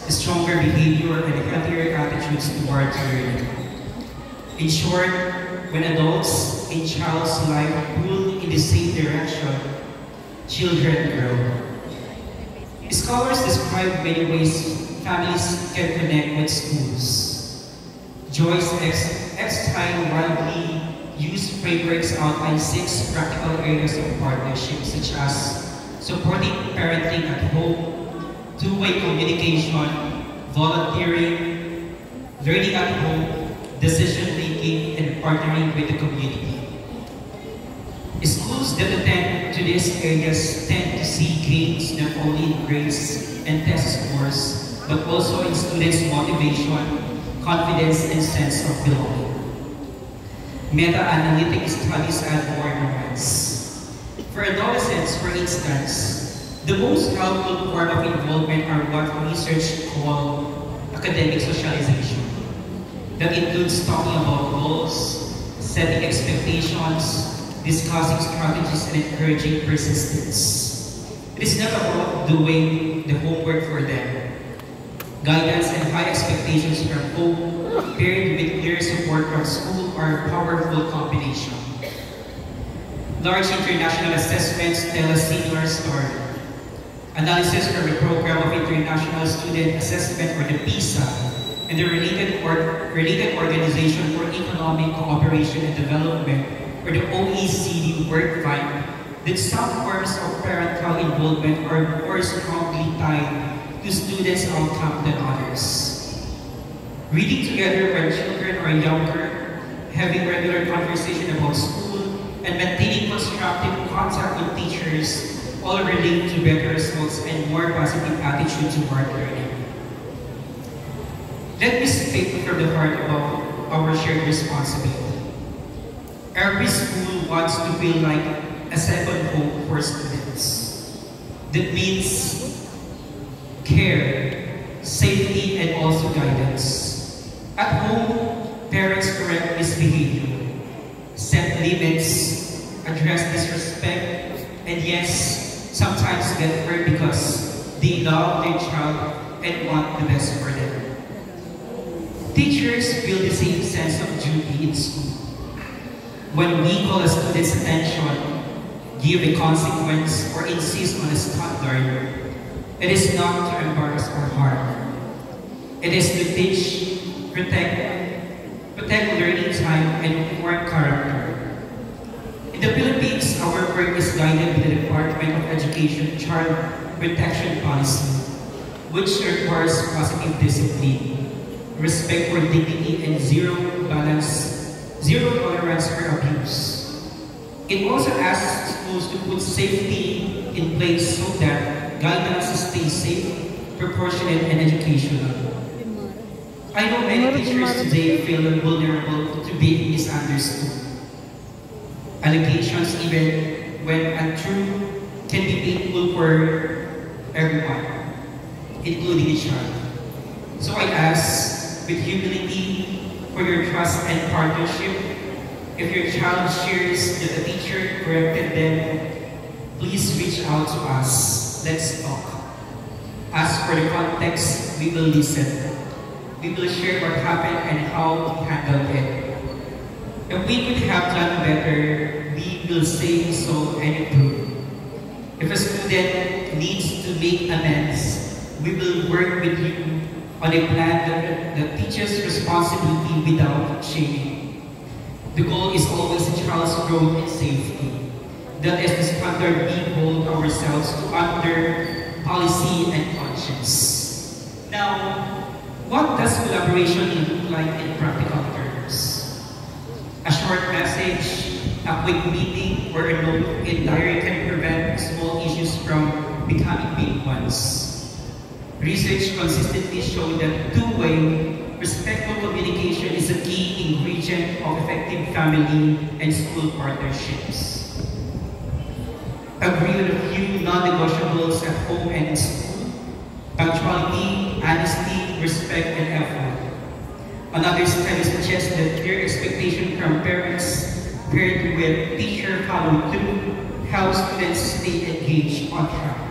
stronger behavior, and healthier attitudes toward learning. In short, when adults in child's life pull in the same direction, children grow. Scholars describe many ways families can connect with schools. Joyce Epstein widely used frameworks outline 6 practical areas of partnership, such as supporting parenting at home, two-way communication, volunteering, learning at home, decision-making, and partnering with the community. Schools that attend to these areas tend to see gains not only in grades and test scores, but also in students' motivation, confidence, and sense of belonging. Meta-analytic studies add more nuance. For adolescents, for instance, the most helpful form of involvement are what research call academic socialization. That includes talking about goals, setting expectations, discussing strategies, and encouraging persistence. It is not about doing the homework for them. Guidance and high expectations from home, paired with clear support from school, are a powerful combination. Large international assessments tell a similar story. Analysis from the Program of International Student Assessment, or the PISA, and the related Organization for Economic Cooperation and Development, or the OECD, work find that some forms of parental involvement are more strongly tied to students' outcome than others. Reading together when children are younger, having regular conversation about school, and maintaining constructive contact with teachers all relate to better results and more positive attitude toward learning. Let me speak from the heart about our shared responsibility. Every school wants to feel like a second home for students. That means care, safety, and also guidance. At home, parents correct misbehavior, set limits, address disrespect, and yes, sometimes get hurt because they love their child and want the best for them. Teachers feel the same sense of duty in school. When we call a student's attention, give a consequence, or insist on a standard, it is not to embarrass or harm. It is to teach, protect learning time, and form character. In the Philippines, our work is guided by the Department of Education Child Protection Policy, which requires positive discipline, respect for dignity, and zero tolerance for abuse. It also asks schools to put safety in place so that guidance stays safe, proportionate, and educational. I know many teachers today feel vulnerable to being misunderstood. Allegations, even when untrue, can be painful for everyone, including the child. So I ask, with humility, for your trust and partnership. If your child shares that a teacher corrected them, please reach out to us. Let's talk. As for the context, we will listen. We will share what happened and how we handled it. If we could have done better, we will say so and improve. If a student needs to make amends, we will work with you on a plan that teaches responsibility without shaming. The goal is always a child's growth and safety. That is the standard we hold ourselves to under policy and conscience. Now, what does collaboration look like in practical terms? A short message, a quick meeting, or a note in diary can prevent small issues from becoming big ones. Research consistently shows that two-way, respectful communication is a key ingredient of effective family and school partnerships. Agree on a few non-negotiables at home and in school: punctuality, honesty, respect, and effort. Another study suggests that clear expectation from parents paired with teacher follow-through helps students stay engaged on track.